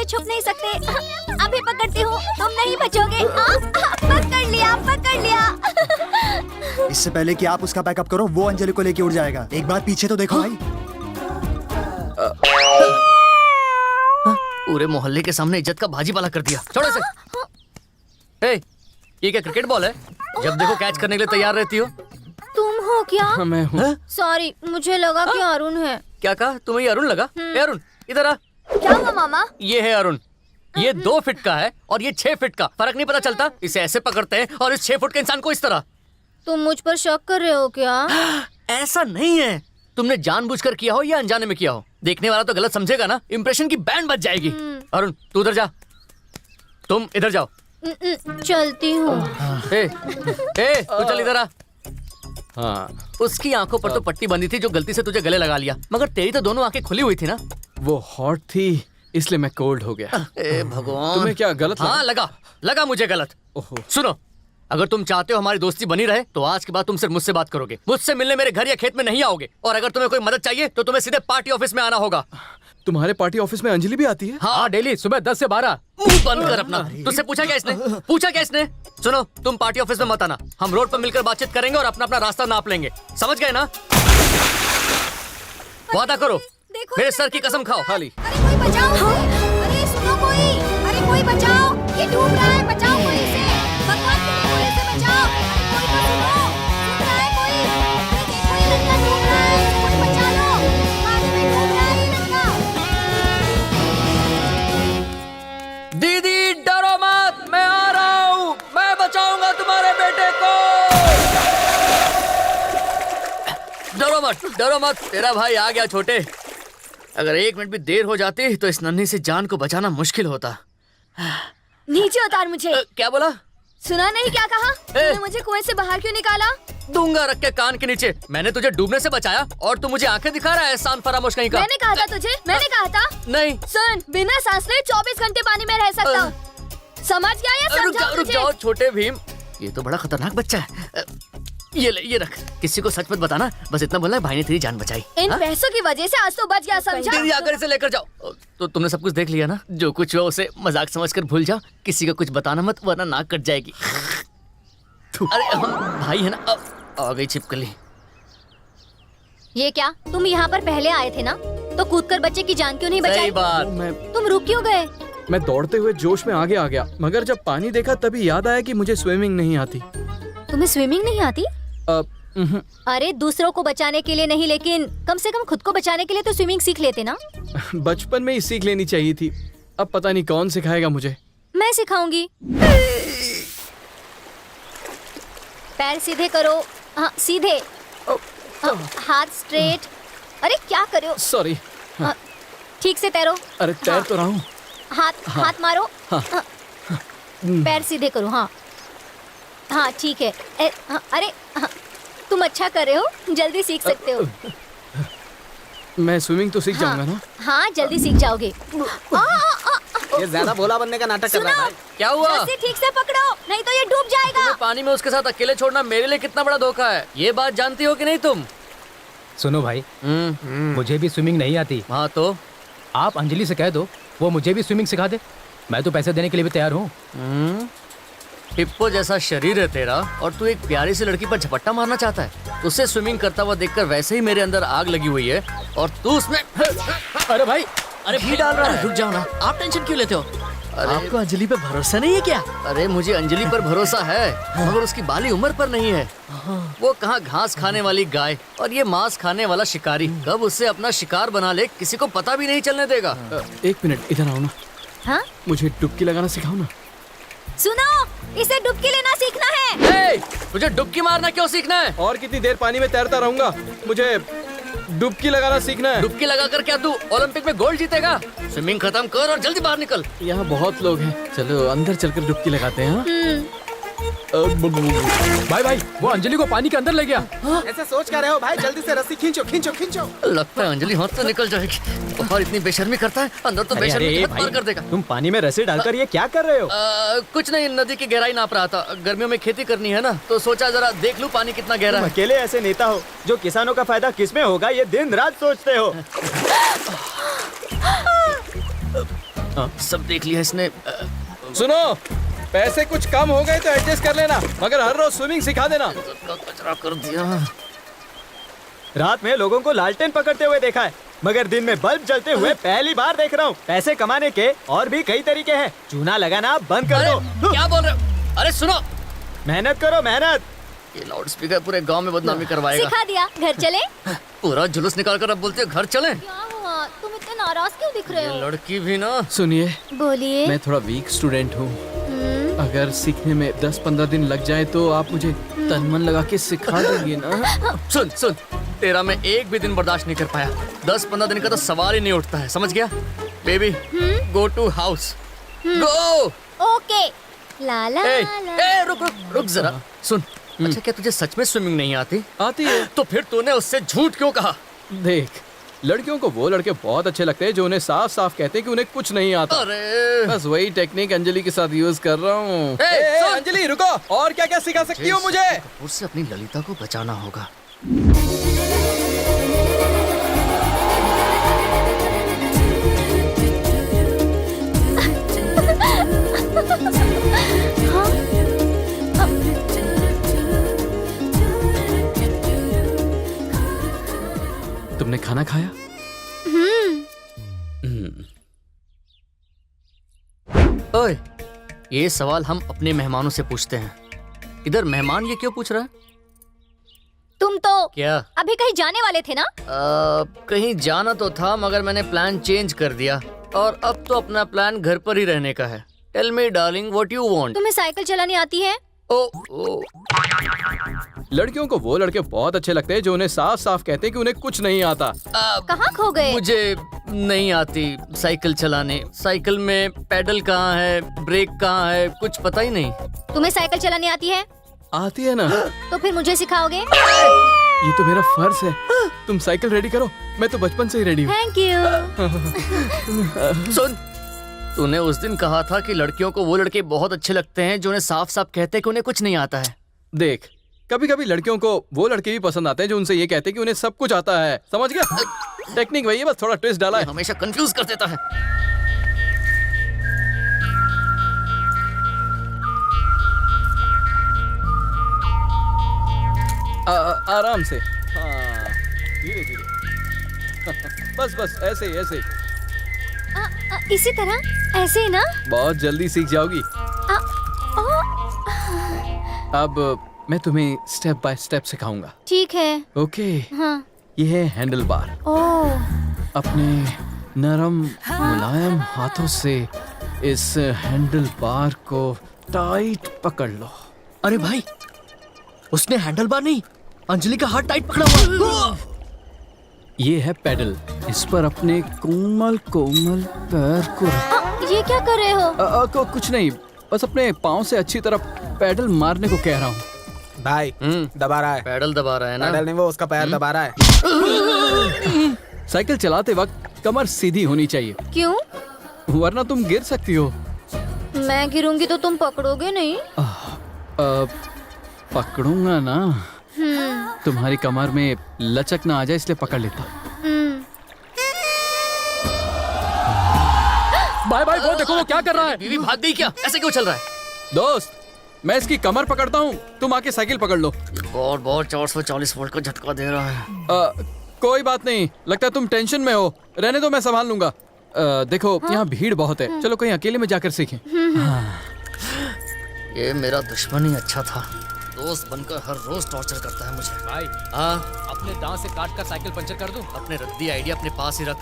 छुप नहीं सकते। अभी पकड़ती हूँ, तुम नहीं बचोगे। पकड़ लिया, पकड़ लिया। इससे पहले कि आप उसका बैकअप करो, वो अंजलि को लेके उड़ जाएगा। एक बार पीछे तो देखो भाई। पूरे मोहल्ले के सामने इज्जत का भाजीपाला कर दिया। छोड़ो इसे। ए, ये क्या क्रिकेट बॉल है? जब देखो कैच करने के लिए तैयार रहती हो। तुम हो क्या? हाँ, मैं हूँ। सॉरी, मुझे लगा कि अरुण है। क्या कहा? तुम्हें ये अरुण लगा? ए अरुण, इधर आ। क्या हुआ मामा? ये है अरुण। ये 2 फीट का है और ये 6 फीट का। फर्क नहीं पता चलता? इसे ऐसे पकड़ते हैं और इस 6 फुट के इंसान को इस तरह। तुम मुझ पर शक कर रहे हो क्या? ऐसा नहीं है। तुमने जानबूझकर किया हो या अनजाने में किया हो, देखने वाला तो गलत समझेगा ना। इंप्रेशन की बैंड बज जाएगी। अरुण, तू उधर जा। तुम इधर जाओ। चलती हूँ। तू चल इधर आ। हाँ, उसकी आंखों पर तो पट्टी बंधी थी जो गलती से तुझे गले लगा लिया, मगर तेरी तो दोनों आंखें खुली हुई थी ना। वो हॉट थी इसलिए मैं कोल्ड हो गया। ए भगवान, तुम्हें क्या गलत लगा? हाँ लगा मुझे गलत। ओहो। सुनो, अगर तुम चाहते हो हमारी दोस्ती बनी रहे तो आज के बाद तुम सिर्फ मुझसे बात करोगे। मुझसे मिलने मेरे घर या खेत में नहीं आओगे। और अगर तुम्हें कोई मदद चाहिए तो तुम्हें सीधे पार्टी ऑफिस में आना होगा। तुम्हारे पार्टी ऑफिस में अंजलि भी आती है? हाँ, डेली सुबह 10 से 12। मुंह बंद कर अपना। तुझसे पूछा क्या इसने? पूछा क्या इसने? सुनो, तुम पार्टी ऑफिस में मत आना। हम रोड पर मिलकर बातचीत करेंगे और अपना अपना रास्ता नाप लेंगे। समझ गए ना? वादा करो, मेरे सर की कसम खाओ। खाली अरे कोई बचाओ उसे! अरे सुनो कोई! अरे कोई बचाओ! ये डूब रहा है, बचाओ कोई इसे! भगवान के लिए कोई इसे बचाओ! कोई तो सुनो! सुन रहा है कोई? अरे देखो ये लड़का डूब रहा है, इसे कोई बचा लो! पानी में डूब रहा है ये लड़का! दीदी डरो मत, मैं आ रहा हूँ। मैं बचाऊंगा तुम्हारे बेटे को। डरो मत, तेरा भाई आ गया। छोटे, अगर 1 मिनट भी देर हो जाती तो इस नन्ही सी जान को बचाना मुश्किल होता। नीचे उतार मुझे! क्या बोला? सुना नहीं क्या कहा? तूने मुझे कुएं से बाहर क्यों निकाला? दूंगा रख के कान के नीचे। मैंने तुझे डूबने से बचाया और तू मुझे आंखें दिखा रहा है एहसान फरामोश कहीं का। मैंने कहा था तुझे, मैंने कहा था। नहीं सुन, बिना सांस लिए 24 घंटे पानी में रह सकता हूँ। समझ गया या समझाऊं रुक तुझे? जाओ छोटे भीम, ये तो बड़ा खतरनाक बच्चा है। ये ले, ये रख। किसी को सच मत बताना, बस इतना बोलना है भाई ने तेरी जान बचाई। इन पैसों की वजह से आज तो बच गया, समझा? दीदी आकर इसे लेकर जाओ। तो तुमने सब कुछ देख लिया ना? जो कुछ हुआ उसे मजाक समझकर भूल जाओ। किसी को कुछ बताना मत, वरना नाक कट जाएगी। अरे हम भाई है ना। आ गई छिपकली। ये क्या, तुम यहाँ पर पहले आए थे ना? तो कूदकर बच्चे की जान क्यों नहीं बचाई? सही बात। तुम रुक क्यों गए? मैं दौड़ते हुए जोश में आगे आ गया, मगर जब पानी देखा तभी याद आया कि मुझे स्विमिंग नहीं आती। तुम्हें स्विमिंग नहीं आती? उहुं। अरे दूसरों को बचाने के लिए नहीं, लेकिन कम से कम खुद को बचाने के लिए तो स्विमिंग सीख लेते ना। बचपन में ही सीख लेनी चाहिए थी। अब पता नहीं कौन सिखाएगा मुझे। मैं सिखाऊंगी। पैर सीधे करो। हाँ, सीधे। हाथ स्ट्रेट। अरे क्या कर रहे हो? सॉरी। ठीक से तैरो। अरे तैर तो रहा हूँ। हाथ मारो। पैर सीधे करो। हाँ हाँ, ठीक है। अरे तुम अच्छा कर रहे हो, जल्दी सीख सकते हो। मैं स्विमिंग तो सीख जाऊंगा ना? हाँ, जल्दी सीख जाओगे। ये ज्यादा भोला बनने का नाटक कर रहा है भाई। क्या हुआ? रस्सी ठीक से पकड़ो, नहीं तो ये डूब जाएगा। तुम्हें पानी में उसके साथ अकेले छोड़ना मेरे लिए कितना बड़ा धोखा है। ये बात जानती हो कि नहीं तुम? सुनो भाई, मुझे भी स्विमिंग नहीं आती। हाँ तो आप अंजलि से कह दो, वो मुझे भी स्विमिंग सिखा दे। मैं तो पैसे देने के लिए भी तैयार हूँ। हिप्पो जैसा शरीर है तेरा और तू एक प्यारी सी लड़की पर झपट्टा मारना चाहता है। उसे स्विमिंग करता हुआ देखकर वैसे ही मेरे अंदर आग लगी हुई है और तू उसमें अरे भाई, अरे घी डाल रहा है। रुक जाओ ना, आप टेंशन क्यों लेते हो? अरे आपको अंजलि पे भरोसा नहीं है क्या? अरे मुझे अंजलि पर भरोसा है, मगर उसकी बाली उम्र पर नहीं है। वो कहाँ घास खाने वाली गाय और ये मांस खाने वाला शिकारी। कब उससे अपना शिकार बना ले किसी को पता भी नहीं चलने देगा। 1 मिनट इधर आओ ना। हाँ? मुझे डुबकी लगाना सिखाओ ना। सुनो, इसे डुबकी लेना सीखना है। तुझे डुबकी मारना क्यों सीखना है? और कितनी देर पानी में तैरता रहूंगा? मुझे डुबकी लगाना सीखना है। डुबकी लगाकर क्या तू ओलंपिक में गोल्ड जीतेगा? स्विमिंग खत्म कर और जल्दी बाहर निकल। यहाँ बहुत लोग हैं, चलो अंदर चलकर डुबकी लगाते हैं। भाई भाई, वो अंजलि को पानी के अंदर ले गया। ऐसे सोच क्या रहे हो भाई? जल्दी से रस्सी खींचो खींचो खींचो। लगता है अंजलि हाथ से निकल जाएगी। और इतनी बेशर्मी करता है, अंदर तो बेशर्मी की हद पार कर देगा। तुम पानी में रस्सी डालकर ये क्या कर रहे हो? कुछ नहीं, नदी की गहराई नाप रहा था। गर्मियों में खेती करनी है ना, तो सोचा जरा देख लूं पानी कितना गहरा है। अकेले ऐसे नेता हो जो किसानों का फायदा किसमें होगा ये दिन रात सोचते हो। सब देख लिया इसने। सुनो, पैसे कुछ कम हो गए तो एडजस्ट कर लेना, मगर हर रोज स्विमिंग सिखा देना। सबका कचरा कर दिया। रात में लोगों को लालटेन पकड़ते हुए देखा है, मगर दिन में बल्ब जलते हुए पहली बार देख रहा हूँ। पैसे कमाने के और भी कई तरीके हैं। चूना लगाना बंद कर अरे दो। क्या बोल रहे हो? अरे सुनो, मेहनत करो मेहनत। ये लाउड स्पीकर पूरे गांव में बदनामी करवाएगा। सिखा दिया, घर चले। पूरा जुलूस निकाल कर अब बोलते हो घर चले। क्या हुआ, तुम इतने नाराज क्यों दिख रहे ये हो? लड़की भी ना। सुनिए, बोलिए। मैं थोड़ा वीक स्टूडेंट हूँ। अगर सीखने में 10-15 दिन लग जाए तो आप मुझे तन मन लगा के सिखा देंगे ना? सुन सुन, तेरा मैं एक भी दिन बर्दाश्त नहीं कर पाया। 10-15 दिन का तो सवाल ही नहीं उठता है, समझ गया? Baby, go to house, go. Okay. ला ला ए, ला। ए, रुक रुक रुक जरा। सुन, अच्छा क्या तुझे सच में स्विमिंग नहीं आती? आती है। तो फिर तूने उससे झूठ क्यों कहा? देख, लड़कियों को वो लड़के बहुत अच्छे लगते हैं जो उन्हें साफ साफ कहते हैं कि उन्हें कुछ नहीं आता। अरे बस वही टेक्निक अंजलि के साथ यूज कर रहा हूँ। ए, सुन। अंजलि रुको, और क्या क्या सिखा सकती हो मुझे? कपूर से अपनी ललिता को बचाना होगा। तुमने खाना खाया? ओए, ये सवाल हम अपने मेहमानों से पूछते हैं। इधर मेहमान ये क्यों पूछ रहा है? तुम तो क्या? अभी कहीं जाने वाले थे ना? कहीं जाना तो था, मगर मैंने प्लान चेंज कर दिया और अब तो अपना प्लान घर पर ही रहने का है। Tell me darling, what you want? तुम्हें साइकिल चलानी आती है? ओ, लड़कियों को वो लड़के बहुत अच्छे लगते हैं जो उन्हें साफ साफ कहते हैं कि उन्हें कुछ नहीं आता। कहाँ खो गए? मुझे नहीं आती साइकिल चलाने। साइकिल में पेडल कहाँ है, ब्रेक कहाँ है, कुछ पता ही नहीं। तुम्हें साइकिल चलानी आती है? आती है ना? तो फिर मुझे सिखाओगे? ये तो मेरा फर्ज है। तुम साइकिल रेडी करो, मैं तो बचपन से ही रेडी हूँ। Thank you. सुन, तूने उस दिन कहा था कि लड़कियों को वो लड़के बहुत अच्छे लगते हैं जो उन्हें साफ साफ कहते हैं कि उन्हें कुछ नहीं आता है। देख, कभी कभी लड़कियों को वो लड़के भी पसंद आते हैं जो उनसे ये कहते हैं कि उन्हें सब कुछ आता है, समझ गया? टेक्निक वही है, बस थोड़ा ट्विस्ट डाला है। हमेशा कंफ्यूज कर देता है। आराम से, हाँ, धीरे धीरे। बस बस ऐसे ही, ऐसे ही। इसी तरह, ऐसे ही ना? बहुत जल्दी सीख जाओगी। अब मैं तुम्हें स्टेप बाय स्टेप सिखाऊंगा। ठीक है। ओके। हाँ। ये है हैंडल बार। ओह, अपने नरम मुलायम हाथों से इस हैंडल बार को टाइट पकड़ लो। अरे भाई, उसने हैंडल बार नहीं, अंजलि का हाथ टाइट पकड़ा हुआ। ये है पेडल। इस पर अपने कोमल कोमल पैर को ये क्या कर रहे हो? कुछ नहीं, बस अपने पाँव से अच्छी तरह पेडल मारने को कह रहा हूँ। भाई दबा रहा है। पैडल दबा रहा है ना? पैडल नहीं, वो उसका पैर दबा रहा है। साइकिल चलाते वक्त कमर सीधी होनी चाहिए, क्यों? वरना तुम गिर सकती हो। मैं गिरूंगी तो तुम पकड़ोगे नहीं? पकड़ूंगा ना। तुम्हारी कमर में लचक ना आ जाए इसलिए पकड़ लेता। भाई भाई वो देखो, वो क्या कर रहा है? बीवी भाग गई क्या? ऐसे क्यों चल रहा है? दोस्त, मैं इसकी कमर पकड़ता हूँ, तुम आके साइकिल पकड़ लो। बहुत बहुत 440 वोल्ट का झटका दे रहा है। कोई बात नहीं, लगता है तुम टेंशन में हो। रहने दो, मैं संभाल लूंगा। देखो, यहाँ भीड़ बहुत है, चलो कहीं अकेले में जाकर सीखें। ये मेरा दुश्मन ही अच्छा था। दोस्त बनकर हर रोज टॉर्चर करता है मुझे। भाई, हाँ, अपने दांत से काट कर साइकिल पंचर कर दूं? अपने रद्दी आइडिया अपने पास ही रख।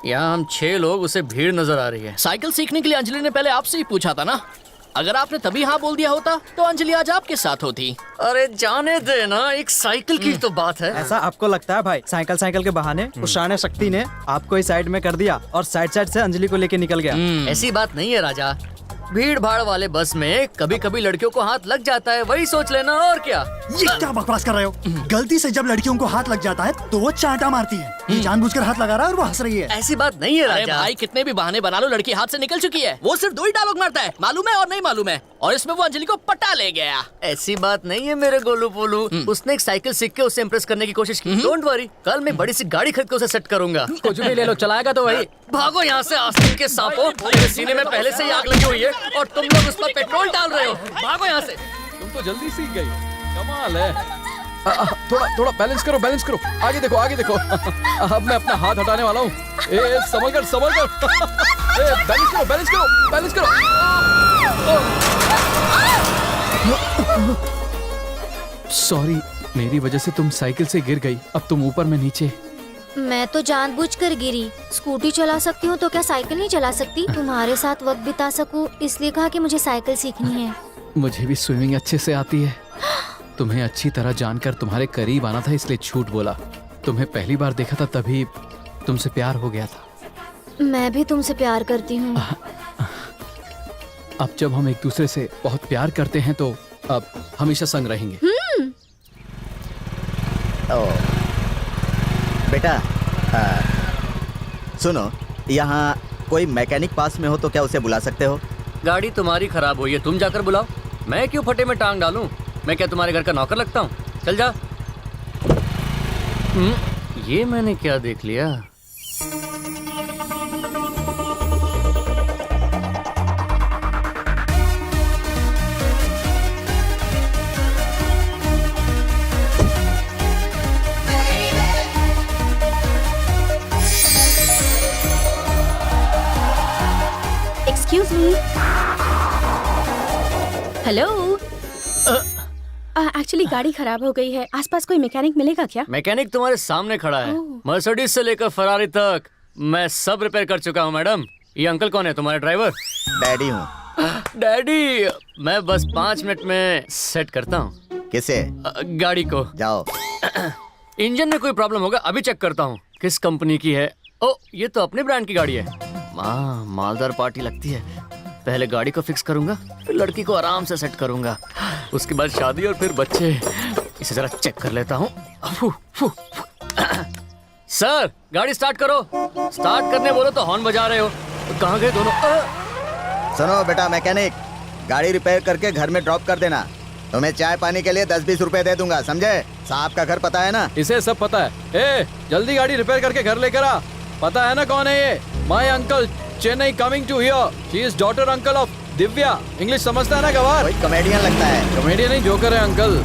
यहाँ हम 6 लोग, उसे भीड़ नजर आ रही है। साइकिल सीखने के लिए अंजलि ने पहले आपसे ही पूछा था ना? अगर आपने तभी हाँ बोल दिया होता तो अंजलि आज आपके साथ होती। अरे जाने दे ना, एक साइकिल की तो बात है। ऐसा आपको लगता है भाई? साइकिल के बहाने उस शाने शक्ति ने आपको इस साइड में कर दिया और साइड से अंजलि को लेके निकल गया। ऐसी बात नहीं है राजा। भीड़ भाड़ वाले बस में कभी कभी लड़कियों को हाथ लग जाता है, वही सोच लेना और क्या। ये क्या बकवास कर रहे हो? गलती से जब लड़कियों को हाथ लग जाता है तो वो चांटा मारती है। ये जानबूझकर हाथ लगा रहा है और वो हंस रही है। ऐसी बात नहीं है अरे राजा। भाई कितने भी बहाने बना लो, लड़की हाथ से निकल चुकी है। वो सिर्फ 2 ही डायलॉग मारता है, मालूम है और नहीं मालूम है, और इसमें वो अंजलि को पटा ले गया। ऐसी बात नहीं है मेरे गोलू पोलू। उसने एक साइकिल सीख के उसे इम्प्रेस करने की कोशिश की। डोंट वरी, कल मैं बड़ी सी गाड़ी खरीद के उसे सेट करूंगा। कुछ भी ले लो, चलाएगा तो वही। भागो यहाँ से आस्तीन के सांपों, मेरे सीने में पहले से ही आग लगी हुई है और तुम लोग उस पर पेट्रोल डाल रहे हो। भागो यहाँ से। तुम तो जल्दी सीख गई, कमाल है। थोड़ा बैलेंस करो, आगे देखो, अब मैं अपना हाथ हटाने वाला हूँ। ए संभल कर ए, बैलेंस करो। सॉरी, मेरी वजह से तुम साइकिल से गिर गई। अब तुम ऊपर, मैं नीचे। मैं तो जानबूझकर गिरी। स्कूटी चला सकती हूँ तो क्या साइकिल नहीं चला सकती? तुम्हारे साथ वक्त बिता सकूं इसलिए कहा कि मुझे साइकिल सीखनी है। मुझे भी स्विमिंग अच्छे से आती है। तुम्हें अच्छी तरह जानकर तुम्हारे करीब आना था, इसलिए झूठ बोला। तुम्हें पहली बार देखा था तभी तुमसे प्यार हो गया था। मैं भी तुमसे प्यार करती हूँ। अब जब हम एक दूसरे से बहुत प्यार करते हैं तो अब हमेशा संग रहेंगे। बेटा सुनो, यहाँ कोई मैकेनिक पास में हो तो क्या उसे बुला सकते हो? गाड़ी तुम्हारी खराब हुई है, तुम जाकर बुलाओ। मैं क्यों फटे में टांग डालूं? मैं क्या तुम्हारे घर का नौकर लगता हूँ? चल जा। ये मैंने क्या देख लिया? Excuse me. हेलो। एक्चुअली गाड़ी खराब हो गई है, आसपास कोई मैकेनिक मिलेगा क्या? मैकेनिक तुम्हारे सामने खड़ा है। मर्सिडीज से लेकर फरारी तक मैं सब रिपेयर कर चुका हूँ मैडम। ये अंकल कौन है? तुम्हारे ड्राइवर? डैडी हूँ। डैडी, मैं बस 5 मिनट में सेट करता हूँ। किसे? गाड़ी को। जाओ। इंजन में कोई प्रॉब्लम होगा, अभी चेक करता हूँ। किस कंपनी की है? ओ, ये तो अपने ब्रांड की गाड़ी है। मालदार पार्टी लगती है। पहले गाड़ी को फिक्स करूंगा, फिर लड़की को आराम से सेट करूंगा, उसके बाद शादी और फिर बच्चे। इसे जरा चेक कर लेता हूँ। सर, गाड़ी स्टार्ट करो। स्टार्ट करने बोलो तो हॉर्न बजा रहे हो। कहाँ गए दोनों? सुनो बेटा मैकेनिक, गाड़ी रिपेयर करके घर में ड्रॉप कर देना। तुम्हें चाय पानी के लिए 10-20 रुपए दे दूंगा, समझे? साहब का घर पता है ना? इसे सब पता है। ए, जल्दी गाड़ी रिपेयर करके घर लेकर आ। पता है ना कौन है ये? My uncle, Chennai coming to here. She is daughter uncle of Divya. English समझता है ना गवार? कोई कॉमेडियन लगता है। कॉमेडियन नहीं, जोकर है अंकल।